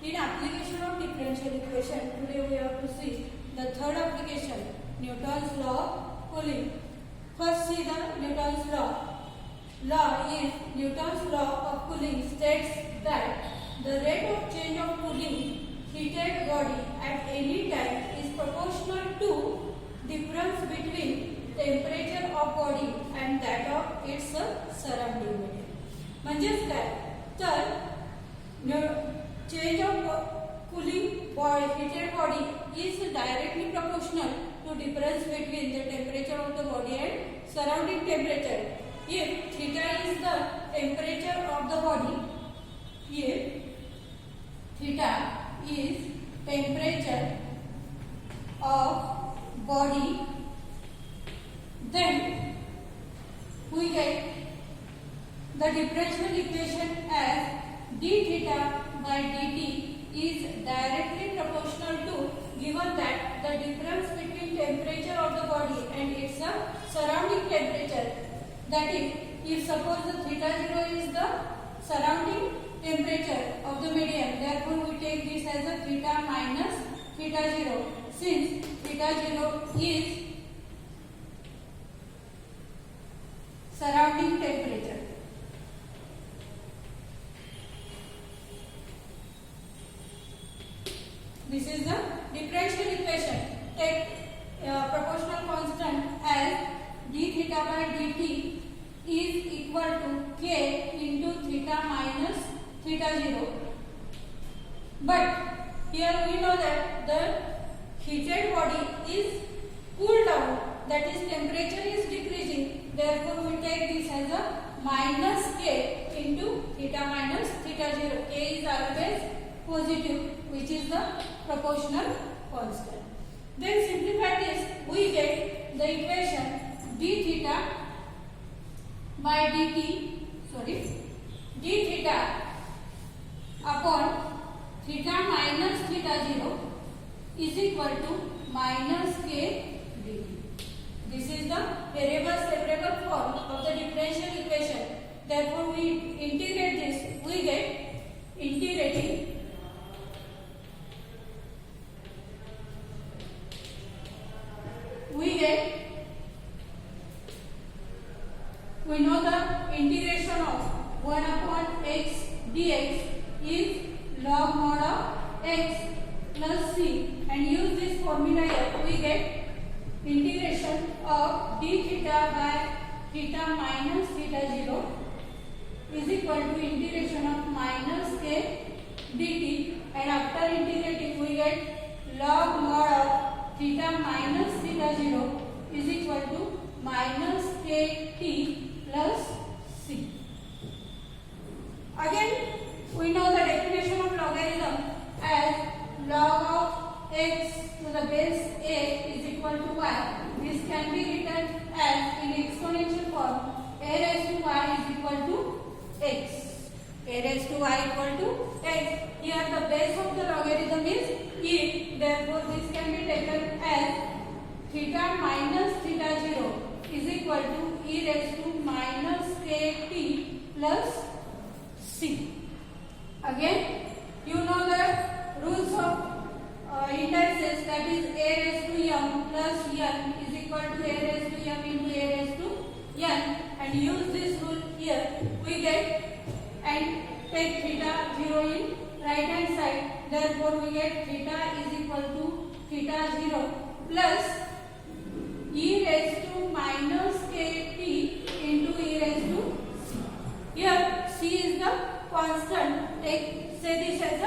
In application of differential equation, today we have to see the third application, Newton's law of cooling. First see the Newton's law. Law is Newton's law of cooling states that the rate of change of cooling heated body at any time is proportional to difference between temperature of body and that of its surrounding medium. म्हणजेच काय तर change of cooling body, heated body is directly proportional to difference between the temperature of the body and surrounding temperature. If theta is the temperature of the body, if theta is temperature of body, then we get the differential equation as d theta by dt is directly proportional to, given that the difference between temperature of the body and its surrounding temperature, that is, if suppose the theta 0 is the surrounding temperature of the medium, therefore we take this as a theta minus theta 0, since theta 0 is surrounding temperature. This is the differential equation. Take proportional constant as d theta by dt is equal to k into theta minus theta 0. But here we know that the heated body is cooled down, that is temperature is decreasing. Therefore we take this as a minus k into theta minus theta 0. K is always positive, which is the proportional constant. Then simplify this, we get the equation d theta by dt, d theta upon theta minus theta 0 is equal to minus k dt. This is the variable separable form of the differential equation. Therefore we integrate this, we get integrating we know the integration of 1 upon x dx is log mod of x plus c, and use this formula here, we get integration of d theta by theta minus theta 0 is equal to integration of minus k dt, and after integrating we get log mod of theta minus theta 0 is equal to minus kt plus c. Again we know the definition of logarithm as log of x to the base a is equal to y. This can be written as in exponential form, a raised to y is equal to x. A raised to y equal to x. Here the base of the logarithm is e, therefore this can be taken as theta minus theta 0 is equal to e raised to minus kt plus c. Again you know the rules of indices, that is a raised to m plus n is equal to a raised to m into a raised to n, and use this rule here, we get and take theta 0 in right hand side, therefore we get theta is equal to theta 0 plus e raised to minus kt into e raised to c. Here c is the constant, say this as a,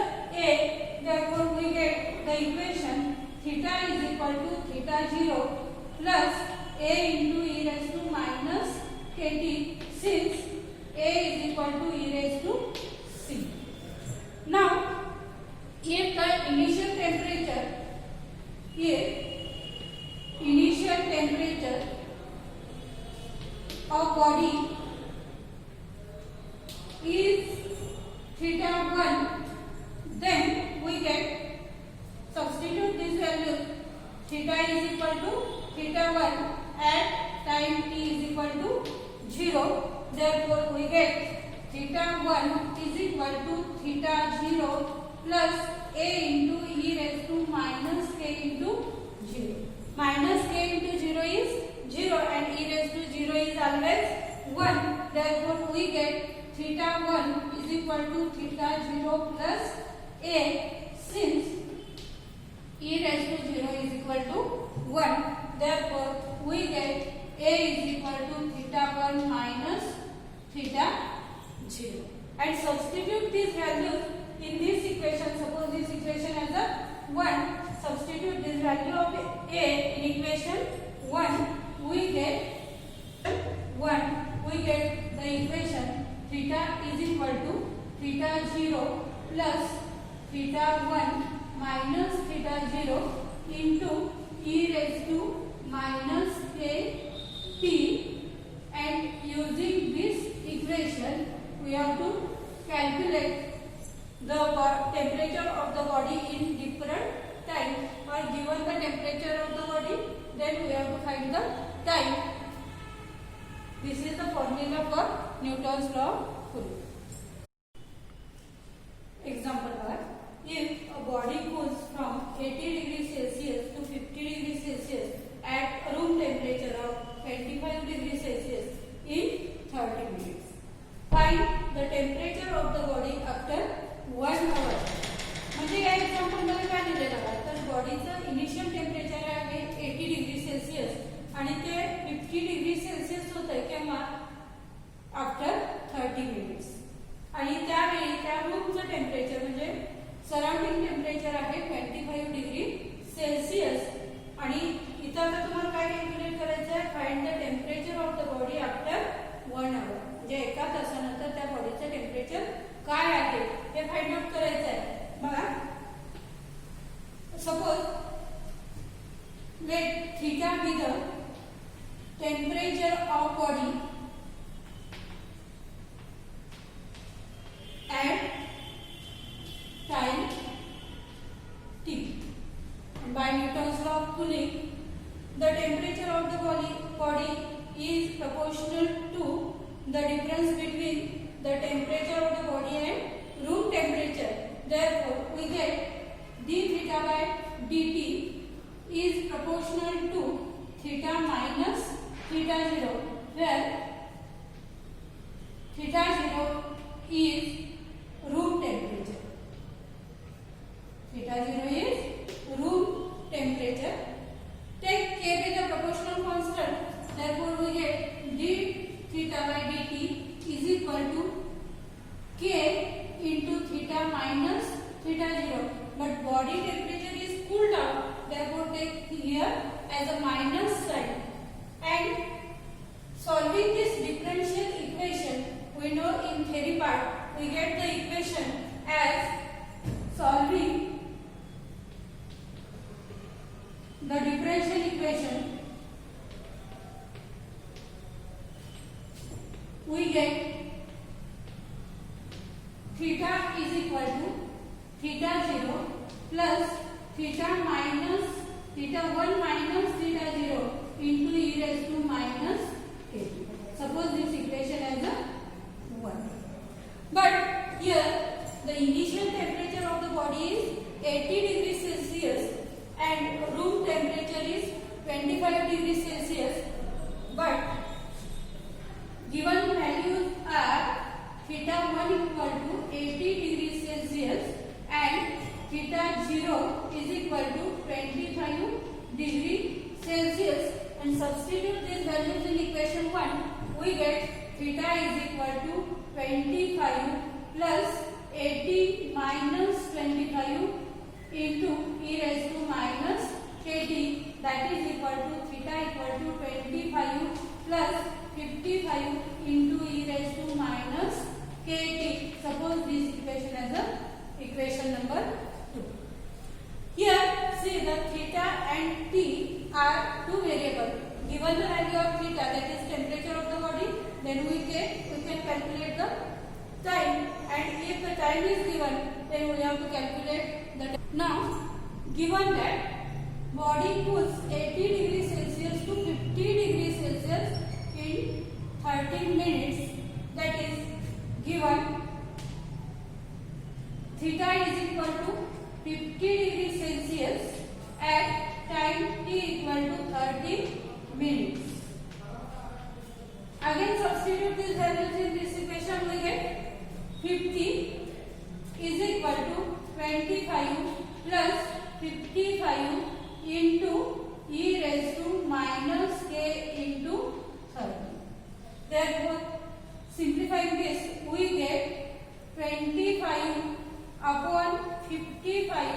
therefore we get the equation theta is equal to theta 0 plus a into e raised to minus kt, since a is equal to e raised to c. Now if the initial temperature of body is theta 1, then we get, substitute this value, theta is equal to theta 1 at time t is equal to 0, therefore we get theta 1 is equal to theta 0 plus a into e raised to minus k into 0. Minus k into 0 is 0 and e raised to 0 is always 1. Therefore, we get theta 1 is equal to theta 0 plus a, since e raised to 0 is equal to 1. Therefore, we get a is equal to theta 1 minus theta 0. And substitute these values in this equation. Suppose this equation has a 1. Substitute this value of a in equation 1. We get 1. We get the equation theta is equal to theta 0 plus theta 1 minus theta 0 into e raised to minus k t, and using this equation we have to calculate the temperature of the body in different time, or given the temperature of the body then we have to find the time. This is the formula for Newton's law of cooling. Example 1. If a body cools from 80 degrees Celsius to 50 degrees Celsius at room temperature of 25 degrees Celsius in 30 minutes, find the temperature of the body after 1 hour. म्हणजे या example मध्ये काय दिलेलं आहे, तर बॉडीचं initial temperature आहे 80 degree Celsius आणि ते 50 डिग्री सेल्सिअस होतं केव्हा, आफ्टर 30 मिनिट्स. आणि त्यावेळी त्या रूमचं टेम्परेचर म्हणजे सराउंडिंग टेम्परेचर आहे 25 डिग्री सेल्सिअस. आणि इथं आता तुम्हाला काय कॅल्क्युलेट करायचं आहे, find the temperature of the body after 1 hour. म्हणजे एका तासानंतर त्या बॉडीचं टेम्परेचर काय आहे हे फाइंड आउट करायचं आहे. बघा, suppose let theta be the temperature of body at time t. By Newton's law of cooling, the temperature of the body is proportional to the difference between the temperature of the body and room temperature. Therefore, we get d theta by dt is proportional to theta minus theta 0, where theta 0 is room temperature. Theta 0 is room temperature. Take k be the proportional constant. Therefore, we get d theta by dt is equal to k into theta minus theta 0. But body temperature is cooled down. Therefore, take here as a minus sign. And solving this differential equation, we know in theory part we get the equation as solving the differential equation. We get theta is equal to theta 0 plus theta minus theta 1 minus theta 0 into e raised to minus k. Suppose this equation as a 1. But here the initial temperature of the body is 80 degrees Celsius and room temperature is 25 degrees Celsius. But given values are theta 1 equal to 80 degrees Celsius and theta 0 is equal to 25 degrees Celsius, and substitute these values in equation 1, we get theta is equal to 25 plus 80 minus 25 into e raised to minus kt, that is equal to theta equal to 25 plus 55 into e raised to minus kt. Suppose this equation as a equation number 2. Here see the theta and t are two variables. Given the value of theta, that is temperature of the body, then we can calculate the time, and if the time is given then we have to calculate the time. Now given that body cools 80 degrees Celsius to 50 degrees Celsius in 30 minutes, that is given theta is equal to 50 degrees Celsius at time t equal to 30 minutes. Again substitute these values in this equation. We get 50 is equal to 25 plus 55 into e raised to minus k into 30. Therefore, simplifying this, we get 25 upon 55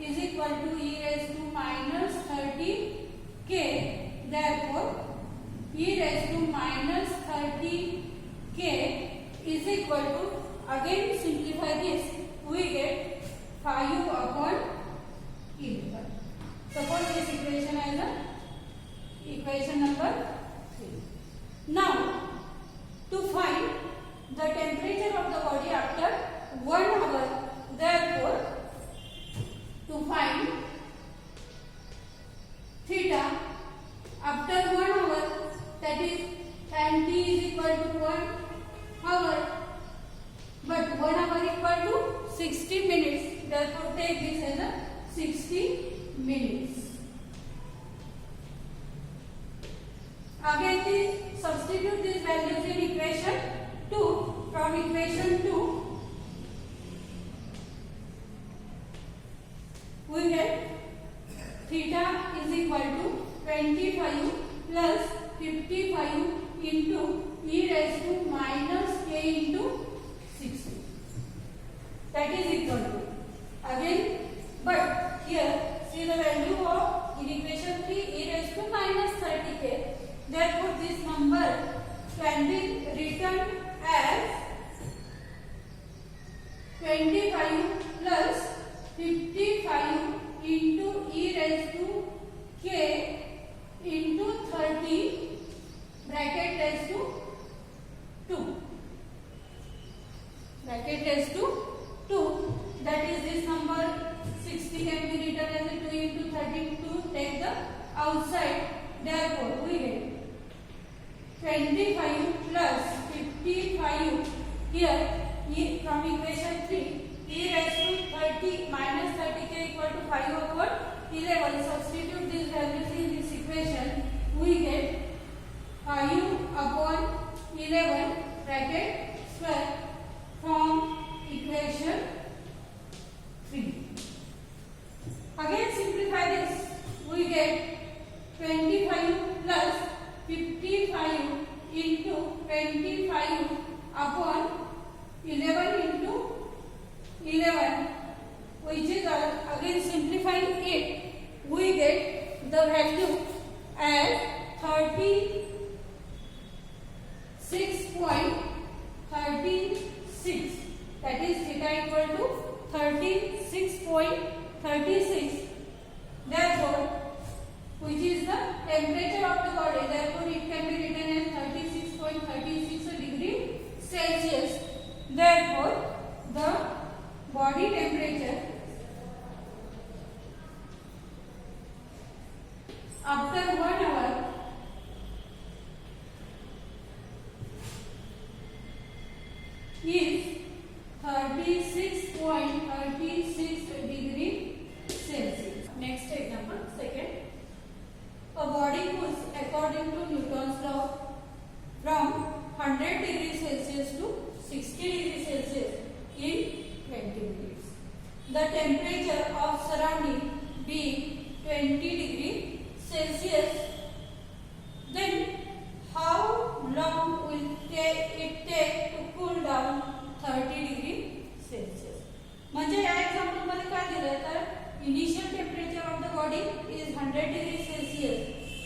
is equal to e raised to minus 30 k. Therefore, e raised to minus 30 k is equal to, again simplify this, we get 5 upon 11. Suppose this equation as a equation number 3. Now, to find the temperature of the body after 1 hour, therefore, to find theta after 1 hour, that is time t is equal to 1 hour, but 1 hour equal to 60 minutes, therefore take this as a 60 minutes. Again substitute these values in equation 2. From equation 2 we get theta is equal to 25 plus 55 into e raised to minus k into 60. That is equal to, again, but here see the value of in equation 3 e raised to minus 30k. Therefore, this number can be written as 25 plus 55 into e raised to k into 30 bracket raised to 2. Bracket raised to 2. That is this number 60 can be written as a 2 into 30 to take the outside. Therefore, we get 25 plus 55 here from equation 3 e raised to 30 minus 30k equal to 5 upon 11. Substitute these values in this equation. We get 5 upon 11 bracket square from equation 3. Again simplify this. We get 25 plus 55 into 25 upon 11 into 11, which is again simplifying it, we get the value as 36.36. That is theta equal to 36.36. Therefore, which is the temperature of the body. Therefore, it can be written as 36.36 degree Celsius. Therefore, the body temperature after 1 hour is 36.36 degree Celsius. Next example, second. A body cools according to Newton's law from 100 degrees Celsius to 60 degrees Celsius in 20 minutes. The temperature of surrounding being 20 degrees Celsius, then how long will it take to cool down 30 degrees Celsius? म्हणजे या example मध्ये काय दिलं तर initial temperature of the body is 100 degrees Celsius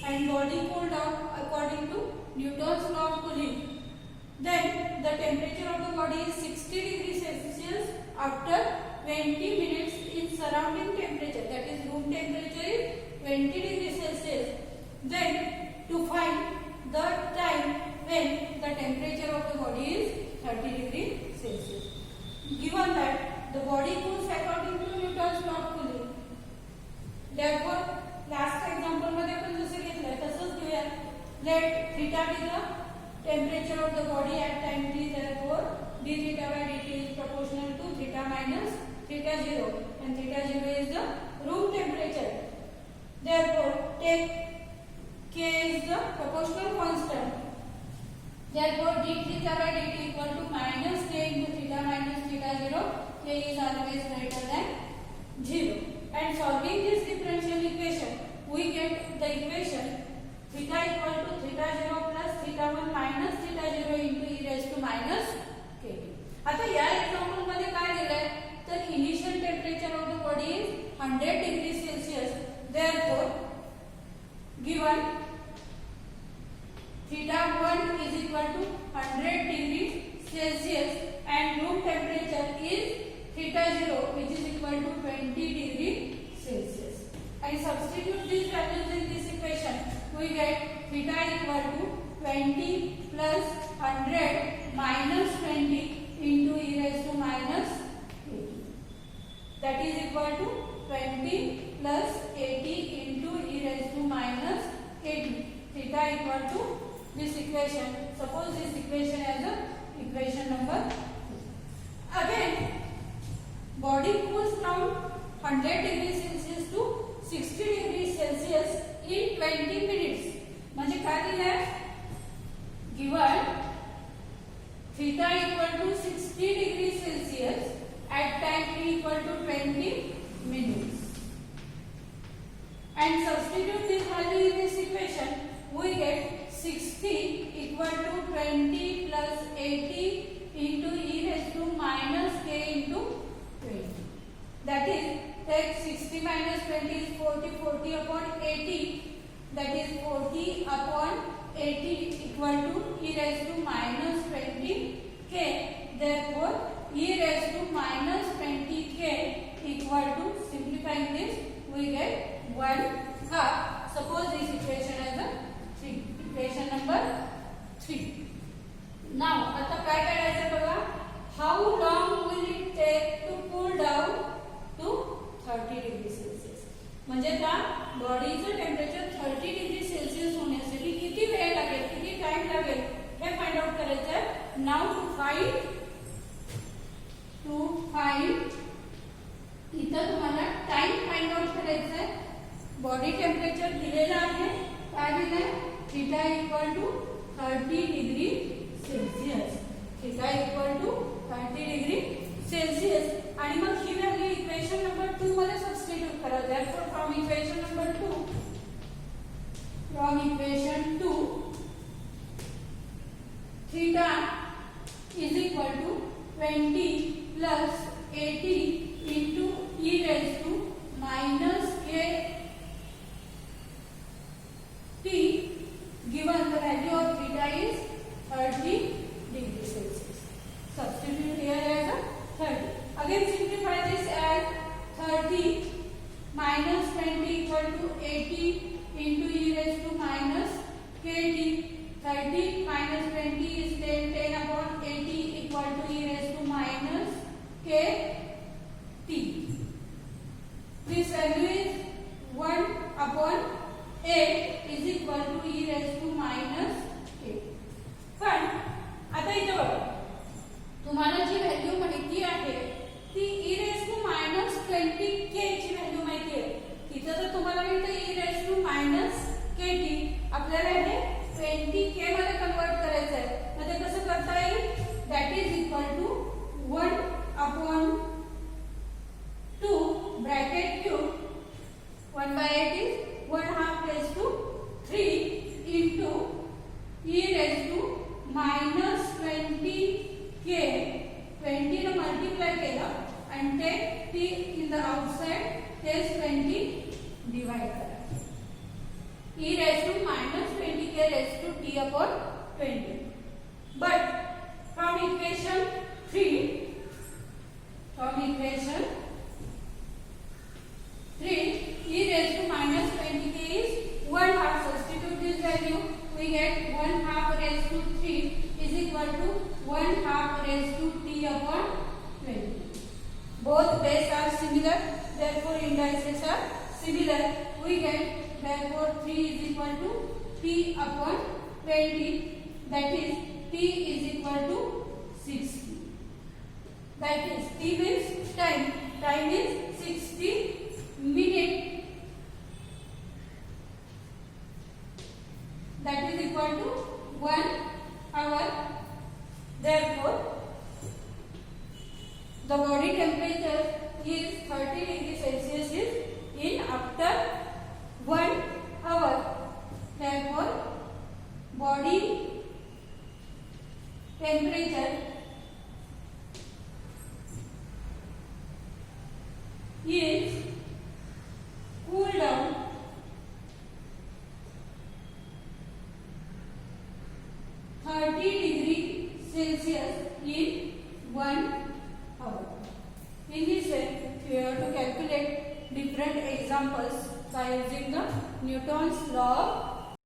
and body cool down according to Newton's law of cooling. Then the temperature of the body is 60 degrees Celsius after 20 minutes in surrounding temperature, that is room temperature is 20 degrees Celsius. Then to find the time when the temperature of the body is 30 degrees Celsius. Given that the body cools according to Newton's law of cooling, therefore last example मध्ये आपण जसे घेतलं तसंच घेऊया. Let theta be the temperature of the body at time t. Therefore d theta by dt is proportional to theta minus theta 0 and theta 0 is the room temperature. Therefore, take K is the proportional constant. Therefore, d theta by dt equal to minus K into theta minus theta 0. K is always greater than 0. And solving this differential equation, we get the equation theta equal to theta 0 plus theta 1 minus theta 0 into e raised to minus k. आता या example मध्ये काय दिलंय तर initial temperature of the body is 100 degree Celsius. Therefore given theta 1 is equal to 100 degree Celsius and room temperature is theta 0 which is equal to 20 degree Celsius. I substitute these values in this equation. We get theta equal to 20 plus 100 minus 20 into e raised to minus 80. That is equal to 20 plus 80 into e raised to minus 80. Theta equal to this equation. Suppose this equation as a equation number 2. Again, body cools from 100 degree Celsius to 60 degree Celsius in 20 minutes. म्हणजे काय दिलंय given theta equal to 60 degree Celsius at time t equal to 20 minutes. And substitute this value in this equation, we get 60 equal to 20 plus 80 into e raised to minus k into 20. That is, take 60 minus 20 is 40, 40 upon 80, that is 40 upon 80 equal to e raised to minus 20k. Therefore, e raised to minus 20k equal to, simplifying this, we get 1 half. Suppose this equation as a 3. Equation number 3. Now, आता काय करायचं बघा, how long will it take to cool down to 30 degree Celsius? म्हणजे त्या बॉडीचं temperature 30 degree Celsius होण्यासाठी किती वेळ लागेल, किती टाइम लागेल हे फाइंड आउट करायचं आहे. नाउ टू फाइंड इथं तुम्हाला टाइम फाइंड आउट करायचं आहे. बॉडी टेम्परेचर दिलेलं आहे, काय दिलंय theta equal to 30 degree Celsius. Theta equal to 30 degree Celsius. आणि मग ही व्हॅल्यू इक्वेशन नंबर 2 मध्ये सबस्टिट्यूट करा. Therefore, from equation number 2, theta is equal to 20 plus 80 into e raised to minus k t. Given the value of theta is 30 degree Celsius. Substitute here as a 30. Again simplify this as 30 minus 20 equal to 80 into e raised to minus kt. 30 minus 20 is 10. 10 upon 80 equal to e raised to minus kt. This value is 1 upon 8 is equal to e raised to minus 8. पण आता इथे बघा, तुम्हाला जी value माहिती आहे ती e raised to minus 20k ची value माहिती आहे. तिथे जर तुम्हाला मिळतं e raised to minus kt, आपल्याला हे 20k मध्ये कन्वर्ट करायचं आहे. मग ते कसं करता येईल? That is equal to 1 upon 2 bracket cube 1 by 8 is 1 half raised to 3 into e raised to minus 20k. 20 ने multiply केला and take t in the outside, take 20 divide करा. e raised to minus 20k raised to t upon 20. But from equation 3, e raised to minus 20k is 1 half. Substitute this value, we get 1 half raised to 3 is equal to 1 half raised to t upon 20. Both base are similar, therefore indices are similar. We get therefore 3 is equal to t upon 20, that is t is equal to 60. That is t means time. time is 60 minutes. That is equal to 1 hour. Therefore, the body temperature is 30 degrees Celsius is in after 1 hour. Therefore, body temperature is cool down 30 degrees Celsius in 1 hour. In this way, we have to calculate different examples by using the Newton's law of